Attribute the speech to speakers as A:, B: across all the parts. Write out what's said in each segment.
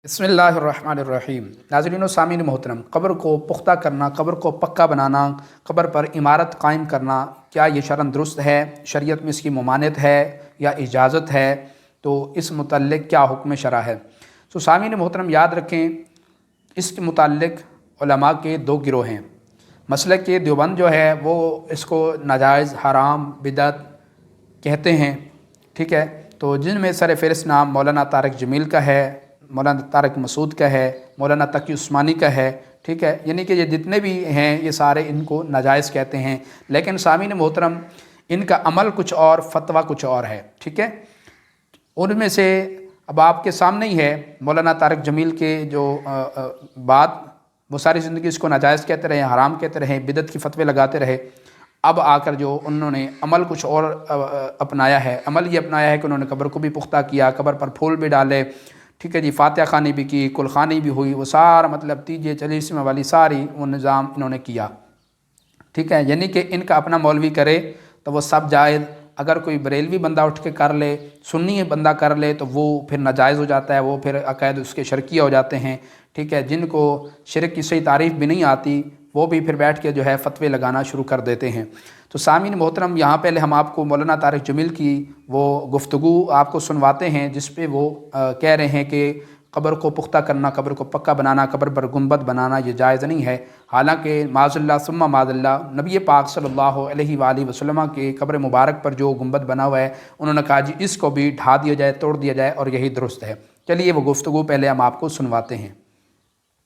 A: بسم اللہ الرحمن الرحیم۔ ناظرین و سامعین محترم، قبر کو پختہ کرنا، قبر کو پکا بنانا، قبر پر عمارت قائم کرنا، کیا یہ شرعاً درست ہے؟ شریعت میں اس کی ممانعت ہے یا اجازت ہے؟ تو اس متعلق کیا حکم شرع ہے؟ سامعین محترم یاد رکھیں، اس کے متعلق علماء کے دو گروہ ہیں۔ مسلک کے دیوبند جو ہے وہ اس کو ناجائز، حرام، بدعت کہتے ہیں، ٹھیک ہے۔ تو جن میں سر فہرست نام مولانا طارق جمیل کا ہے، مولانا طارق مسعود کا ہے، مولانا تقی عثمانی کا ہے، ٹھیک ہے۔ یعنی کہ یہ جتنے بھی ہیں یہ سارے ان کو ناجائز کہتے ہیں، لیکن سامعین محترم ان کا عمل کچھ اور، فتویٰ کچھ اور ہے، ٹھیک ہے۔ ان میں سے اب آپ کے سامنے ہی ہے مولانا طارق جمیل کے جو بات، وہ ساری زندگی اس کو ناجائز کہتے رہے، حرام کہتے رہے، بدعت کی فتوے لگاتے رہے۔ اب آ کر جو انہوں نے عمل کچھ اور اپنایا ہے، عمل یہ اپنایا ہے کہ انہوں نے قبر کو بھی پختہ کیا، قبر پر پھول بھی ڈالے، ٹھیک ہے جی، فاتحہ خوانی بھی کی، کل خوانی بھی ہوئی، وہ سارا مطلب تیجے چلیسویں والی ساری وہ نظام انہوں نے کیا، ٹھیک ہے۔ یعنی کہ ان کا اپنا مولوی کرے تو وہ سب جائز، اگر کوئی بریلوی بندہ اٹھ کے کر لے، سنی بندہ کر لے تو وہ پھر ناجائز ہو جاتا ہے، وہ پھر عقائد اس کے شرکیہ ہو جاتے ہیں، ٹھیک ہے۔ جن کو شرک کی صحیح تعریف بھی نہیں آتی وہ بھی پھر بیٹھ کے جو ہے فتوے لگانا شروع کر دیتے ہیں۔ تو سامعین محترم یہاں پہلے ہم آپ کو مولانا طارق جمیل کی وہ گفتگو آپ کو سنواتے ہیں جس پہ وہ کہہ رہے ہیں کہ قبر کو پختہ کرنا، قبر کو پکا بنانا، قبر پر گنبد بنانا یہ جائز نہیں ہے۔ حالانکہ معاذ اللہ ثم معاذ اللہ، نبی پاک صلی اللہ علیہ وآلہ وسلم کے قبر مبارک پر جو گنبد بنا ہوا ہے، انہوں نے کہا جی اس کو بھی ڈھا دیا جائے، توڑ دیا جائے، اور یہی درست ہے۔ چلیے وہ گفتگو پہلے ہم آپ کو سنواتے ہیں۔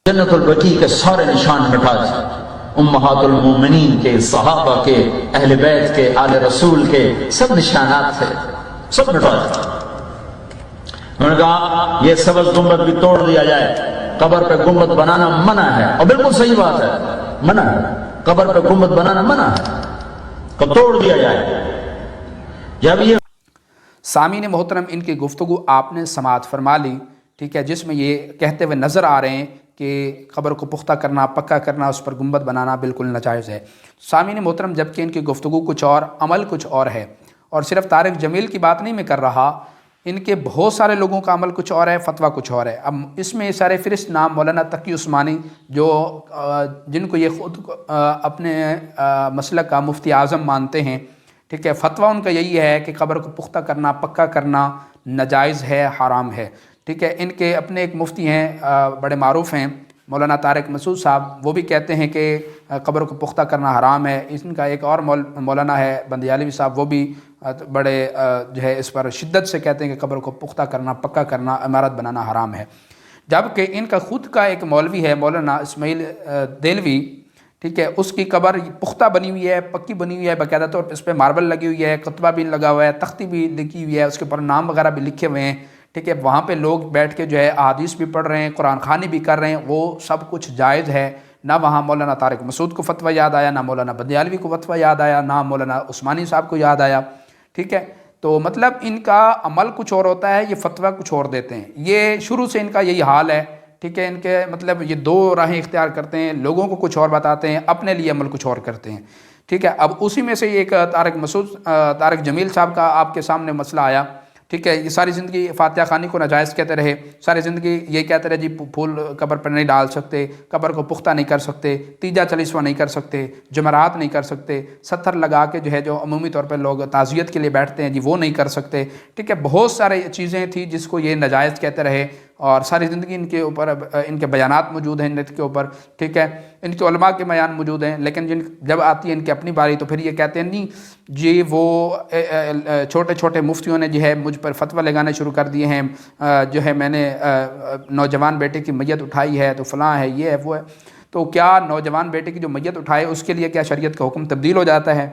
B: جنت البقیع کے سارے نشان مٹا دیں، امہات المومنین کے، صحابہ کے، اہل بیت کے، آل رسول کے سب نشانات تھے، سب مٹا دیں۔ انہوں نے کہا یہ سبز گنبد بھی توڑ دیا جائے، قبر پہ گنبد بنانا منع ہے، اور بالکل صحیح بات ہے، منع ہے، قبر پہ گنبد بنانا منع ہے، تو توڑ دیا جائے۔ جب یہ
A: سامعین محترم ان کی گفتگو آپ نے سماعت فرما لی، ٹھیک ہے، جس میں یہ کہتے ہوئے نظر آ رہے ہیں کہ قبر کو پختہ کرنا، پکا کرنا، اس پر گنبد بنانا بالکل ناجائز ہے۔ سامعین محترم جبکہ ان کی گفتگو کچھ اور، عمل کچھ اور ہے، اور صرف طارق جمیل کی بات نہیں میں کر رہا، ان کے بہت سارے لوگوں کا عمل کچھ اور ہے، فتویٰ کچھ اور ہے۔ اب اس میں سارے فہرست نام مولانا تقی عثمانی، جو جن کو یہ خود اپنے مسلک کا مفتی اعظم مانتے ہیں، ٹھیک ہے، فتویٰ ان کا یہی ہے کہ قبر کو پختہ کرنا، پکا کرنا ناجائز ہے، حرام ہے، ٹھیک ہے۔ ان کے اپنے ایک مفتی ہیں، بڑے معروف ہیں، مولانا طارق مسعود صاحب، وہ بھی کہتے ہیں کہ قبر کو پختہ کرنا حرام ہے۔ ان کا ایک اور مولانا ہے بندیالوی صاحب، وہ بھی بڑے جو ہے اس پر شدت سے کہتے ہیں کہ قبر کو پختہ کرنا، پکا کرنا، عمارت بنانا حرام ہے۔ جبکہ ان کا خود کا ایک مولوی ہے مولانا اسماعیل دہلوی، ٹھیک ہے، اس کی قبر پختہ بنی ہوئی ہے، پکی بنی ہوئی ہے، باقاعدہ طور پہ اس پہ ماربل لگی ہوئی ہے، کتبہ بھی لگا ہوا ہے، تختی بھی لکھی ہوئی ہے، اس کے اوپر نام وغیرہ بھی لکھے ہوئے ہیں، ٹھیک ہے۔ وہاں پہ لوگ بیٹھ کے جو ہے احادیث بھی پڑھ رہے ہیں، قرآن خوانی بھی کر رہے ہیں، وہ سب کچھ جائز ہے۔ نہ وہاں مولانا طارق مسعود کو فتویٰ یاد آیا، نہ مولانا بندیالوی کو فتویٰ یاد آیا، نہ مولانا عثمانی صاحب کو یاد آیا، ٹھیک ہے۔ تو مطلب ان کا عمل کچھ اور ہوتا ہے، یہ فتویٰ کچھ اور دیتے ہیں۔ یہ شروع سے ان کا یہی حال ہے، ٹھیک ہے۔ ان کے مطلب یہ دو راہیں اختیار کرتے ہیں، لوگوں کو کچھ اور بتاتے ہیں، اپنے لیے عمل کچھ اور کرتے ہیں، ٹھیک ہے۔ اب اسی میں سے ایک طارق جمیل صاحب کا آپ کے سامنے مسئلہ آیا، ٹھیک ہے۔ یہ ساری زندگی فاتحہ خوانی کو ناجائز کہتے رہے، ساری زندگی یہ کہتے رہے جی پھول قبر پر نہیں ڈال سکتے، قبر کو پختہ نہیں کر سکتے، تیجا چلیسواں نہیں کر سکتے، جمعرات نہیں کر سکتے، ستر لگا کے جو ہے جو عمومی طور پہ لوگ تعزیت کے لیے بیٹھتے ہیں جی وہ نہیں کر سکتے، ٹھیک ہے۔ بہت سارے چیزیں تھیں جس کو یہ ناجائز کہتے رہے، اور ساری زندگی ان کے اوپر ان کے بیانات موجود ہیں نیٹ کے اوپر، ٹھیک ہے، ان کے علماء کے بیان موجود ہیں، لیکن جب آتی ہے ان کی اپنی باری تو پھر یہ کہتے ہیں نہیں جی وہ چھوٹے چھوٹے مفتیوں نے جو ہے مجھ پر فتویٰ لگانے شروع کر دیے ہیں، جو ہے میں نے نوجوان بیٹے کی میت اٹھائی ہے تو فلاں ہے، یہ ہے وہ ہے۔ تو کیا نوجوان بیٹے کی جو میت اٹھائے اس کے لیے کیا شریعت کا حکم تبدیل ہو جاتا ہے؟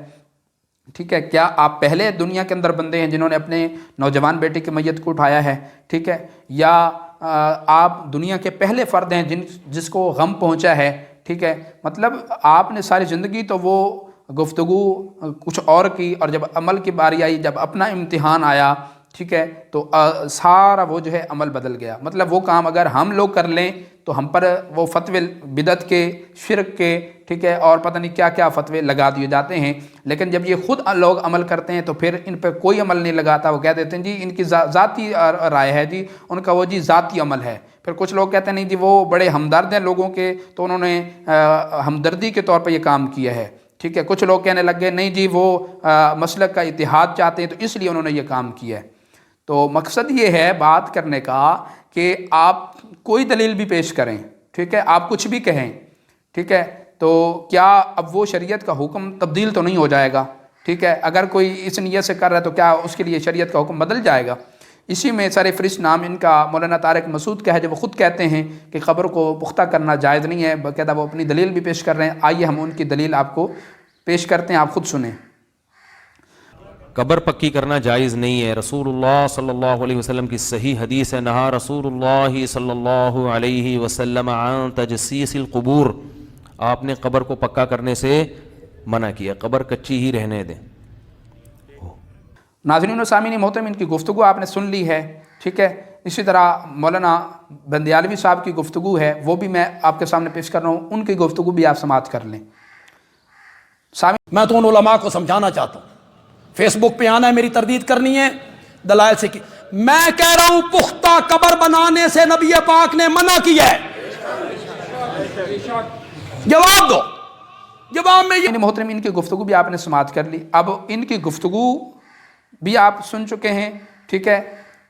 A: ٹھیک ہے، کیا آپ پہلے دنیا کے اندر بندے ہیں جنہوں نے اپنے نوجوان بیٹے کی میت کو اٹھایا ہے، ٹھیک ہے، یا آپ دنیا کے پہلے فرد ہیں جس کو غم پہنچا ہے، ٹھیک ہے۔ مطلب آپ نے ساری زندگی تو وہ گفتگو کچھ اور کی، اور جب عمل کی باری آئی، جب اپنا امتحان آیا، ٹھیک ہے، تو سارا وہ جو ہے عمل بدل گیا۔ مطلب وہ کام اگر ہم لوگ کر لیں تو ہم پر وہ فتوے بدعت کے، شرک کے، ٹھیک ہے، اور پتہ نہیں کیا کیا فتوے لگا دیے جاتے ہیں، لیکن جب یہ خود لوگ عمل کرتے ہیں تو پھر ان پہ کوئی عمل نہیں لگاتا، وہ کہہ دیتے ہیں جی ان کی ذاتی رائے ہے، جی ان کا وہ جی ذاتی عمل ہے، پھر کچھ لوگ کہتے ہیں نہیں جی وہ بڑے ہمدرد ہیں لوگوں کے تو انہوں نے ہمدردی کے طور پہ یہ کام کیا ہے، ٹھیک ہے. کچھ لوگ کہنے لگ گئے نہیں جی وہ مسلک کا اتحاد چاہتے ہیں تو اس لیے انہوں نے یہ کام کیا ہے. تو مقصد یہ ہے بات کرنے کا کہ آپ کوئی دلیل بھی پیش کریں، ٹھیک ہے، آپ کچھ بھی کہیں، ٹھیک ہے، تو کیا اب وہ شریعت کا حکم تبدیل تو نہیں ہو جائے گا؟ ٹھیک ہے، اگر کوئی اس نیت سے کر رہا ہے تو کیا اس کے لیے شریعت کا حکم بدل جائے گا؟ اسی میں سر فہرست نام ان کا مولانا طارق مسعود کا ہے، جو وہ خود کہتے ہیں کہ قبر کو پختہ کرنا جائز نہیں ہے، باقاعدہ وہ اپنی دلیل بھی پیش کر رہے ہیں. آئیے ہم ان کی دلیل آپ کو پیش کرتے ہیں، آپ خود سنیں.
C: قبر پکی کرنا جائز نہیں ہے. رسول اللہ صلی اللہ علیہ وسلم کی صحیح حدیث ہے، نہا رسول اللہ صلی اللہ علیہ وسلم عن تجسیس القبور، آپ نے قبر کو پکا کرنے سے منع کیا، قبر کچی ہی رہنے دیں.
A: ناظرین و سامعین محترم، ان کی گفتگو آپ نے سن لی ہے، ٹھیک ہے. اسی طرح مولانا بندیالوی صاحب کی گفتگو ہے، وہ بھی میں آپ کے سامنے پیش کر رہا ہوں، ان کی گفتگو بھی آپ سماعت کر لیں.
D: میں تو ان علماء کو سمجھانا چاہتا ہوں، فیس بک پہ آنا ہے میری تردید کرنی ہے دلائل سے کی. میں کہہ رہا ہوں پختہ قبر بنانے سے نبی پاک نے منع کیا ہے. جواب دو. جواب میں یہ
A: محترم ان کی گفتگو بھی آپ نے سماعت کر لی. اب ان کی گفتگو بھی آپ سن چکے ہیں، ٹھیک ہے.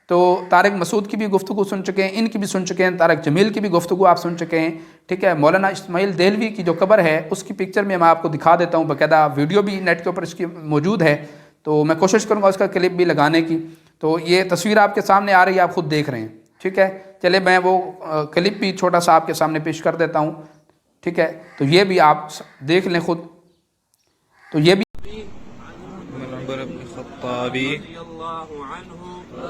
A: تو طارق مسعود کی بھی گفتگو سن چکے ہیں، ان کی بھی سن چکے ہیں، طارق جمیل کی بھی گفتگو آپ سن چکے ہیں، ٹھیک ہے. مولانا اسماعیل دہلوی کی جو قبر ہے اس کی پکچر میں آپ کو دکھا دیتا ہوں، باقاعدہ ویڈیو بھی نیٹ کے اوپر اس کی موجود ہے، تو میں کوشش کروں گا اس کا کلپ بھی لگانے کی. تو یہ تصویر آپ کے سامنے آ رہی ہے، آپ خود دیکھ رہے ہیں، ٹھیک ہے. چلے میں وہ کلپ بھی چھوٹا سا آپ کے سامنے پیش کر دیتا ہوں، ٹھیک ہے. تو یہ بھی آپ دیکھ لیں خود. تو یہ بھی
E: عمر بن الخطاب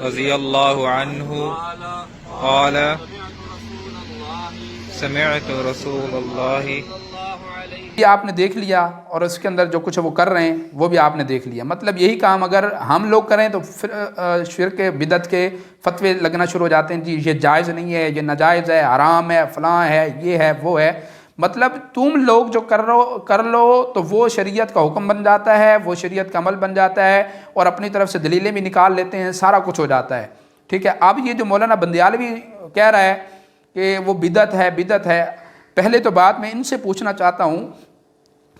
E: رضی اللہ عنہ قال سمعت رسول اللہ،
A: یہ آپ نے دیکھ لیا، اور اس کے اندر جو کچھ وہ کر رہے ہیں وہ بھی آپ نے دیکھ لیا. مطلب یہی کام اگر ہم لوگ کریں تو پھر شرک بدعت کے فتوے لگنا شروع ہو جاتے ہیں، جی یہ جائز نہیں ہے، یہ ناجائز ہے، حرام ہے، فلاں ہے، یہ ہے، وہ ہے. مطلب تم لوگ جو کر لو تو وہ شریعت کا حکم بن جاتا ہے، وہ شریعت کا عمل بن جاتا ہے، اور اپنی طرف سے دلیلیں بھی نکال لیتے ہیں، سارا کچھ ہو جاتا ہے، ٹھیک ہے. اب یہ جو مولانا بندیالوی کہہ رہا ہے کہ وہ بدعت ہے، بدعت ہے، پہلے تو بات میں ان سے پوچھنا چاہتا ہوں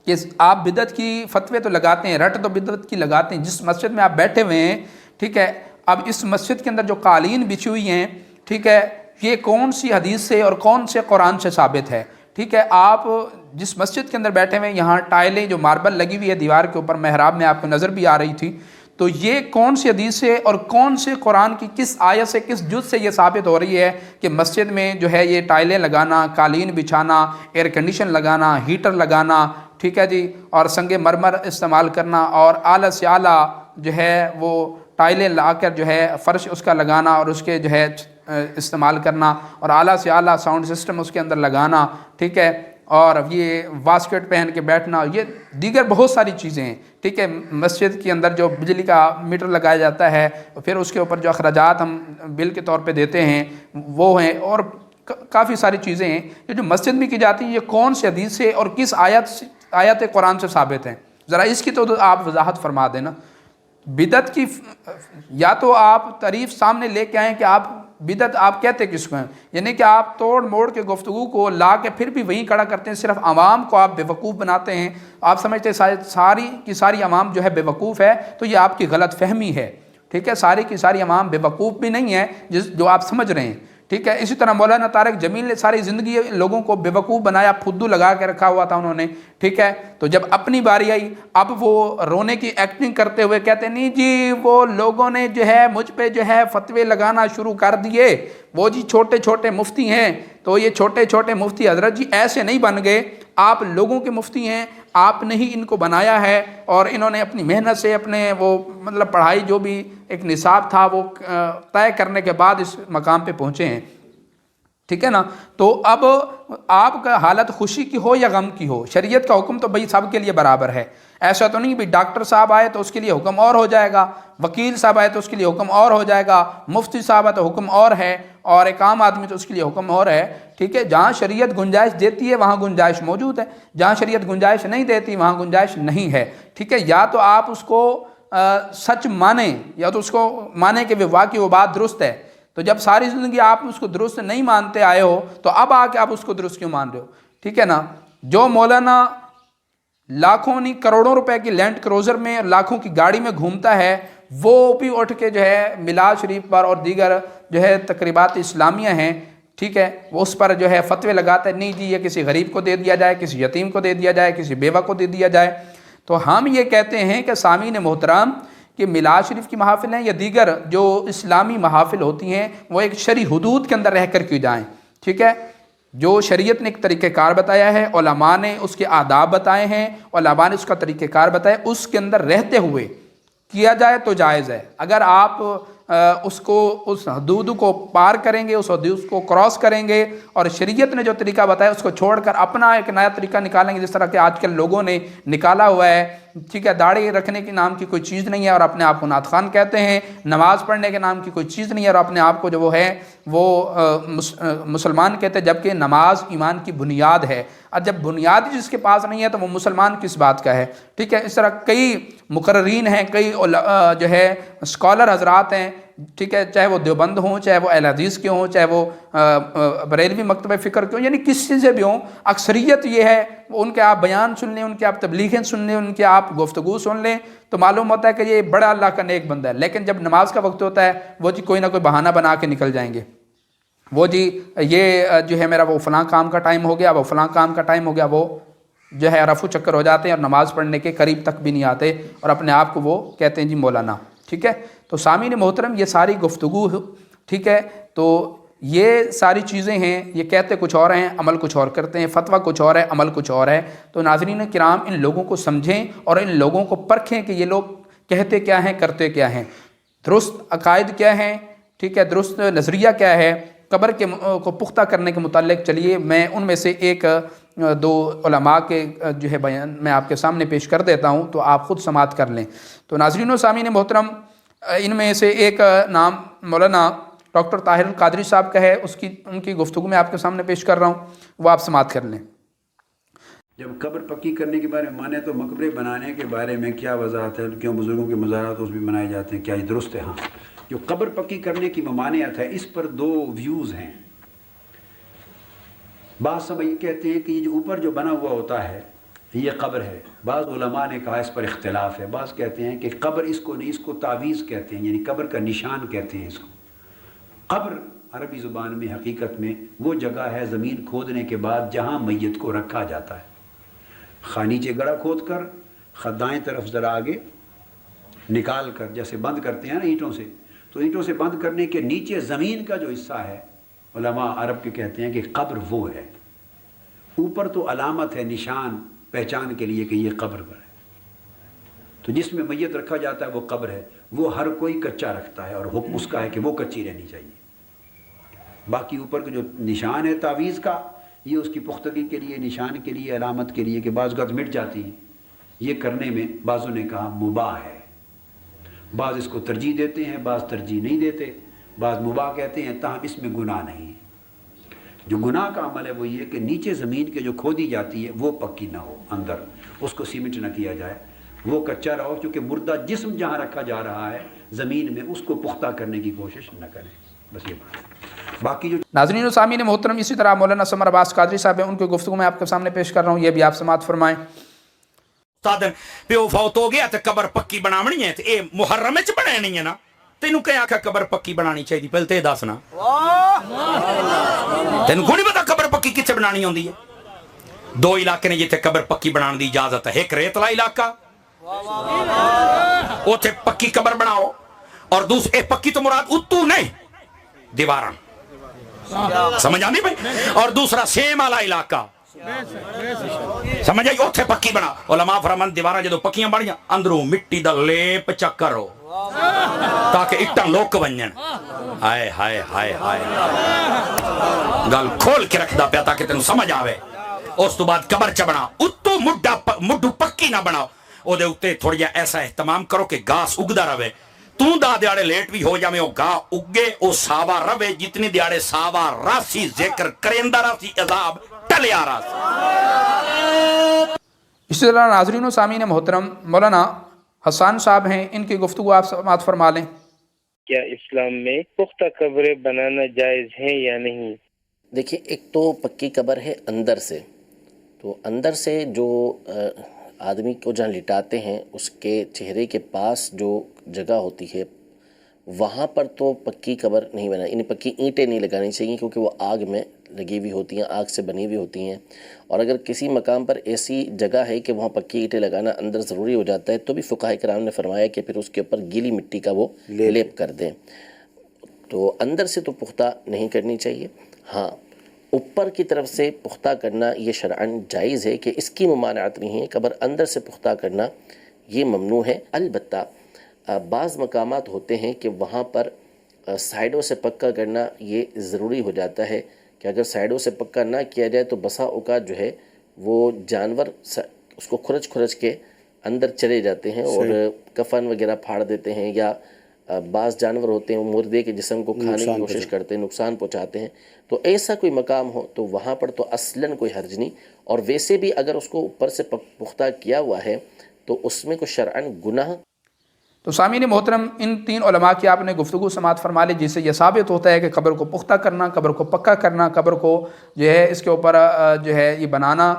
A: کہ آپ بدعت کی فتوے تو لگاتے ہیں، رٹ تو بدعت کی لگاتے ہیں، جس مسجد میں آپ بیٹھے ہوئے ہیں، ٹھیک ہے. اب اس مسجد کے اندر جو قالین بچھی ہوئی ہیں، ٹھیک ہے، یہ کون سی حدیث سے اور کون سے قرآن سے ثابت ہے؟ ٹھیک ہے. آپ جس مسجد کے اندر بیٹھے ہوئے ہیں، یہاں ٹائلیں جو ماربل لگی ہوئی ہے دیوار کے اوپر، محراب میں آپ کو نظر بھی آ رہی تھی، تو یہ کون سی حدیث سے اور کون سے قرآن کی کس آیت سے، کس جز سے یہ ثابت ہو رہی ہے کہ مسجد میں جو ہے یہ ٹائلیں لگانا، قالین بچھانا، ایئر کنڈیشن لگانا، ہیٹر لگانا، ٹھیک ہے جی، اور سنگ مرمر استعمال کرنا، اور اعلیٰ سے اعلیٰ جو ہے وہ ٹائلیں لا کر جو ہے فرش اس کا لگانا، اور اس کے جو ہے استعمال کرنا، اور اعلیٰ سے اعلیٰ ساؤنڈ سسٹم اس کے اندر لگانا، ٹھیک ہے، اور یہ واسکٹ پہن کے بیٹھنا، یہ دیگر بہت ساری چیزیں ہیں، ٹھیک ہے. مسجد کے اندر جو بجلی کا میٹر لگایا جاتا ہے، پھر اس کے اوپر جو اخراجات ہم بل کے طور پہ دیتے ہیں وہ ہیں، اور کافی ساری چیزیں ہیں یہ جو مسجد میں کی جاتی ہیں، یہ کون سی حدیث سے اور کس آیت قرآن سے ثابت ہیں؟ ذرا اس کی تو آپ وضاحت فرما دینا. بدعت کی یا تو آپ تعریف سامنے لے کے آئیں کہ آپ بدعت آپ کہتے کس کو ہیں، یعنی کہ آپ توڑ موڑ کے گفتگو کو لا کے پھر بھی وہیں کھڑا کرتے ہیں، صرف عوام کو آپ بے وقوف بناتے ہیں. آپ سمجھتے ہیں ساری کی ساری عوام جو ہے بے وقوف ہے، تو یہ آپ کی غلط فہمی ہے، ٹھیک ہے. ساری کی ساری عوام بے وقوف بھی نہیں ہے جو آپ سمجھ رہے ہیں، ٹھیک ہے. اسی طرح مولانا طارق جمیل نے ساری زندگی لوگوں کو بے وقوف بنایا، پھدو لگا کے رکھا ہوا تھا انہوں نے، ٹھیک ہے. تو جب اپنی باری آئی، اب وہ رونے کی ایکٹنگ کرتے ہوئے کہتے ہیں نہیں جی وہ لوگوں نے جو ہے مجھ پہ جو ہے فتوے لگانا شروع کر دیے، وہ جی چھوٹے چھوٹے مفتی ہیں. تو یہ چھوٹے چھوٹے مفتی حضرت جی ایسے نہیں بن گئے، آپ لوگوں کے مفتی ہیں، آپ نے ہی ان کو بنایا ہے، اور انہوں نے اپنی محنت سے اپنے وہ مطلب پڑھائی جو بھی ایک نصاب تھا وہ طے کرنے کے بعد اس مقام پہ پہنچے ہیں، ٹھیک ہے نا. تو اب آپ کا حالت خوشی کی ہو یا غم کی ہو، شریعت کا حکم تو بھئی سب کے لیے برابر ہے. ایسا تو نہیں بھی ڈاکٹر صاحب آئے تو اس کے لیے حکم اور ہو جائے گا، وکیل صاحب آئے تو اس کے لیے حکم اور ہو جائے گا، مفتی صاحب آئے تو حکم اور ہے، اور ایک عام آدمی تو اس کے لیے حکم اور ہے، ٹھیک ہے. جہاں شریعت گنجائش دیتی ہے وہاں گنجائش موجود ہے، جہاں شریعت گنجائش نہیں دیتی وہاں گنجائش نہیں ہے، ٹھیک ہے. یا تو آپ اس کو سچ مانیں، یا تو اس کو مانیں کہ واقعی وہ بات درست ہے. تو جب ساری زندگی آپ اس کو درست نہیں مانتے آئے ہو تو اب آ کے آپ اس کو درست کیوں مان رہے ہو؟ ٹھیک ہے نا. جو مولانا لاکھوں نہیں کروڑوں روپے کی لینڈ کروزر میں لاکھوں کی گاڑی میں گھومتا ہے، وہ بھی اٹھ کے جو ہے میلاد شریف پر اور دیگر جو ہے تقریبات اسلامیہ ہیں، ٹھیک ہے، وہ اس پر جو ہے فتوے لگاتا ہے، نہیں جی یہ کسی غریب کو دے دیا جائے، کسی یتیم کو دے دیا جائے، کسی بیوہ کو دے دیا جائے. تو ہم یہ کہتے ہیں کہ سامعین محترم کہ میلاد شریف کی محافل ہیں یا دیگر جو اسلامی محافل ہوتی ہیں وہ ایک شرعی حدود کے اندر رہ کر کیوں جائیں. ٹھیک ہے، جو شریعت نے ایک طریقہ کار بتایا ہے، علماء نے اس کے آداب بتائے ہیں، علماء نے اس کا طریقہ کار بتایا، اس کے اندر رہتے ہوئے کیا جائے تو جائز ہے. اگر آپ اس حدود کو پار کریں گے، اس حدود کو کراس کریں گے اور شریعت نے جو طریقہ بتایا اس کو چھوڑ کر اپنا ایک نیا طریقہ نکالیں گے، جس طرح کہ آج کل لوگوں نے نکالا ہوا ہے، ٹھیک ہے، داڑھی رکھنے کے نام کی کوئی چیز نہیں ہے اور اپنے آپ کو نعت خوان کہتے ہیں، نماز پڑھنے کے نام کی کوئی چیز نہیں ہے اور اپنے آپ کو جو وہ ہے وہ مسلمان کہتے ہیں، جبکہ نماز ایمان کی بنیاد ہے، اور جب بنیاد جس کے پاس نہیں ہے تو وہ مسلمان کس بات کا ہے. ٹھیک ہے، اس طرح کئی مقررین ہیں، کئی جو ہے اسکالر حضرات ہیں، ٹھیک ہے، چاہے وہ دیوبند ہوں، چاہے وہ اہل حدیث کے ہوں، چاہے وہ بریلوی مکتبہ فکر کے ہوں، یعنی کسی سے بھی ہوں، اکثریت یہ ہے ان کے آپ بیان سن لیں، ان کے آپ تبلیغیں سن لیں، ان کے آپ گفتگو سن لیں تو معلوم ہوتا ہے کہ یہ بڑا اللہ کا نیک بندہ ہے. لیکن جب نماز کا وقت ہوتا ہے وہ جی کوئی نہ کوئی بہانہ بنا کے نکل جائیں گے، وہ جی یہ جو ہے میرا وہ فلاں کام کا ٹائم ہو گیا، وہ فلاں کام کا ٹائم ہو گیا، وہ جو ہے رفو چکر ہو جاتے ہیں اور نماز پڑھنے کے قریب تک بھی نہیں آتے اور اپنے آپ کو وہ کہتے ہیں جی مولانا. ٹھیک ہے، تو سامعین محترم یہ ساری گفتگو، ٹھیک ہے، تو یہ ساری چیزیں ہیں، یہ کہتے کچھ اور ہیں، عمل کچھ اور کرتے ہیں، فتویٰ کچھ اور ہے، عمل کچھ اور ہے. تو ناظرین کرام ان لوگوں کو سمجھیں اور ان لوگوں کو پرکھیں کہ یہ لوگ کہتے کیا ہیں، کرتے کیا ہیں، درست عقائد کیا ہیں، ٹھیک ہے، درست نظریہ کیا ہے. قبر کو پختہ کرنے کے متعلق چلیے میں ان میں سے ایک دو علماء کے جو ہے بیان میں آپ کے سامنے پیش کر دیتا ہوں تو آپ خود سماعت کر لیں. تو ناظرین و سامعین محترم ان میں سے ایک نام مولانا ڈاکٹر طاہر القادری صاحب کا ہے، ان کی گفتگو میں آپ کے سامنے پیش کر رہا ہوں، وہ آپ سماعت کر لیں.
F: جب قبر پکی کرنے کے بارے میں مانے تو مقبرے بنانے کے بارے میں کیا وضاحت ہے؟ کیوں بزرگوں کے مزارات اس بھی بنائے جاتے ہیں؟ کیا یہ درست ہے؟ ہاں، جو قبر پکی کرنے کی ممانعت ہے اس پر دو ویوز ہیں. بعض سب یہ کہتے ہیں کہ یہ جو اوپر جو بنا ہوا ہوتا ہے یہ قبر ہے. بعض علماء نے کہا اس پر اختلاف ہے. بعض کہتے ہیں کہ قبر اس کو نہیں، اس کو تعویذ کہتے ہیں، یعنی قبر کا نشان کہتے ہیں اس کو. قبر عربی زبان میں حقیقت میں وہ جگہ ہے زمین کھودنے کے بعد جہاں میت کو رکھا جاتا ہے. خواہ نیچے گڑھا کھود کر، خواہ دائیں طرف ذرا آگے نکال کر، جیسے بند کرتے ہیں نا اینٹوں سے، تو اینٹوں سے بند کرنے کے نیچے زمین کا جو حصہ ہے علماء عرب کے کہتے ہیں کہ قبر وہ ہے. اوپر تو علامت ہے، نشان، پہچان کے لیے کہ یہ قبر پر ہے. تو جس میں میت رکھا جاتا ہے وہ قبر ہے. وہ ہر کوئی کچا رکھتا ہے اور حکم اس کا ہے کہ وہ کچی رہنی چاہیے. باقی اوپر کا جو نشان ہے تعویذ کا، یہ اس کی پختگی کے لیے، نشان کے لیے، علامت کے لیے کہ بعض اوقات مٹ جاتی ہے، یہ کرنے میں بعضوں نے کہا مباح ہے. بعض اس کو ترجیح دیتے ہیں، بعض ترجیح نہیں دیتے، بعض مباح کہتے ہیں، تاہم اس میں گناہ نہیں ہے. جو گناہ کا عمل ہے وہ یہ کہ نیچے زمین کے جو کھودی جاتی ہے وہ پکی نہ ہو، اندر اس کو سیمنٹ نہ کیا جائے، وہ کچا رہو، کیونکہ مردہ جسم جہاں رکھا جا رہا ہے زمین میں اس کو پختہ کرنے کی کوشش نہ کریں. بس یہ بات ہے. باقی جو
A: ناظرین و سامعین محترم اسی طرح مولانا سمر عباس قادری صاحب ہیں، ان کی گفتگو میں آپ کے سامنے پیش کر رہا ہوں، یہ بھی آپ سماعت فرمائیں.
D: سادن پیو فوت ہو گیا تے قبر پکی بناونی ہے تے اے محرم وچ بنانی ہے نا. تینوں کہ آکھا قبر پکی بنانی چاہیے؟ پہلے تے دس نا، تینوں کوئی نہیں پتا قبر پکی کتنے بنانی ہوندی ہے؟ دو علاقے نے جتھے قبر پکی بنان دی اجازت ہے. ایک ریتلا علاقہ، اوتھے پکی قبر بناؤ، اور دوسرے پکی تو مراد اتو نہیں، دیواراں، سمجھ آندی بھائی؟ اور دوسرا سیم والا علاقہ، سمجھ آئی؟ اوتھے پکی بنا. علماء فرمان دیواراں جدو پکیاں بنیاں اندروں مٹی دا لیپ چک کرو تاکہ اٹاں لوک ونجن. ہائے ہائے ہائے ہائے، گل کھول کے رکھدا پیا تاکہ تینوں سمجھ آوے. اس تو بعد قبر چ بنا، اتو مڈو پکی نہ بناؤ، او دے اوتے تھوڑا جہا ایسا اہتمام کرو کہ گھاس اگدا رہے. توں دا دیاڑے لیٹ بھی ہو جاویں، او گاہ اگے، او ساوا رہے. جتنی دیاڑے ساوا راسی ذکر کریندا راسی عذاب ٹلیا راسی.
A: اسی طرح ناظرین و سامعین محترم مولانا حسان صاحب ہیں، ان کی گفتگو آپ سماعت فرما لیں.
G: کیا اسلام میں پختہ قبریں بنانا جائز ہیں یا نہیں؟
H: دیکھیے، ایک تو پکی قبر ہے اندر سے، تو اندر سے جو آدمی کو جہاں لٹاتے ہیں اس کے چہرے کے پاس جو جگہ ہوتی ہے وہاں پر تو پکی قبر نہیں بنانی، یعنی پکی اینٹیں نہیں لگانی چاہیے، کیونکہ وہ آگ میں لگی ہوئی ہوتی ہیں، آگ سے بنی ہوئی ہوتی ہیں۔ اور اگر کسی مقام پر ایسی جگہ ہے کہ وہاں پکی اینٹیں لگانا اندر ضروری ہو جاتا ہے تو بھی فقہاء کرام نے فرمایا کہ پھر اس کے اوپر گیلی مٹی کا وہ لیپ کر دیں۔ تو اندر سے تو پختہ نہیں کرنی چاہیے۔ ہاں، اوپر کی طرف سے پختہ کرنا یہ شرعاً جائز ہے کہ اس کی ممانعت نہیں ہے، قبر اندر سے پختہ کرنا یہ ممنوع ہے۔ البتہ بعض مقامات ہوتے ہیں کہ وہاں پر سائڈوں سے پکا کرنا یہ ضروری ہو جاتا ہے کہ اگر سائڈوں سے پکا نہ کیا جائے تو بسا اوقات جو ہے وہ جانور اس کو کھرچ کے اندر چلے جاتے ہیں اور کفن وغیرہ پھاڑ دیتے ہیں، یا بعض جانور ہوتے ہیں وہ مردے کے جسم کو کھانے کی کوشش کرتے ہیں، نقصان پہنچاتے ہیں۔ تو ایسا کوئی مقام ہو تو وہاں پر تو اصلاً کوئی حرج نہیں، اور ویسے بھی اگر اس کو اوپر سے پختہ کیا ہوا ہے تو اس میں کوئی شرعاً گناہ۔
A: تو سامعین محترم، ان تین علماء کی آپ نے گفتگو سماعت فرما لی، جس سے یہ ثابت ہوتا ہے کہ قبر کو پختہ کرنا، قبر کو پکا کرنا، قبر کو جو ہے اس کے اوپر جو ہے یہ بنانا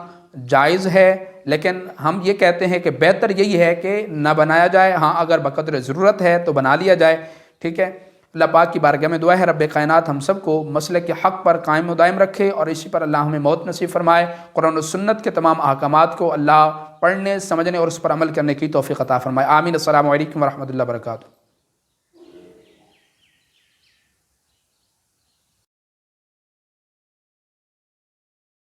A: جائز ہے، لیکن ہم یہ کہتے ہیں کہ بہتر یہی ہے کہ نہ بنایا جائے۔ ہاں، اگر بقدر ضرورت ہے تو بنا لیا جائے، ٹھیک ہے۔ اللہ پاک کی بارگاہ میں دعا ہے رب کائنات ہم سب کو مسلک کے حق پر قائم و دائم رکھے، اور اسی پر اللہ ہمیں موت نصیب فرمائے۔ قرآن و سنت کے تمام احکامات کو اللہ پڑھنے، سمجھنے اور اس پر عمل کرنے کی توفیق عطا فرمائے۔ آمین۔ السلام علیکم ورحمۃ اللہ وبرکاتہ۔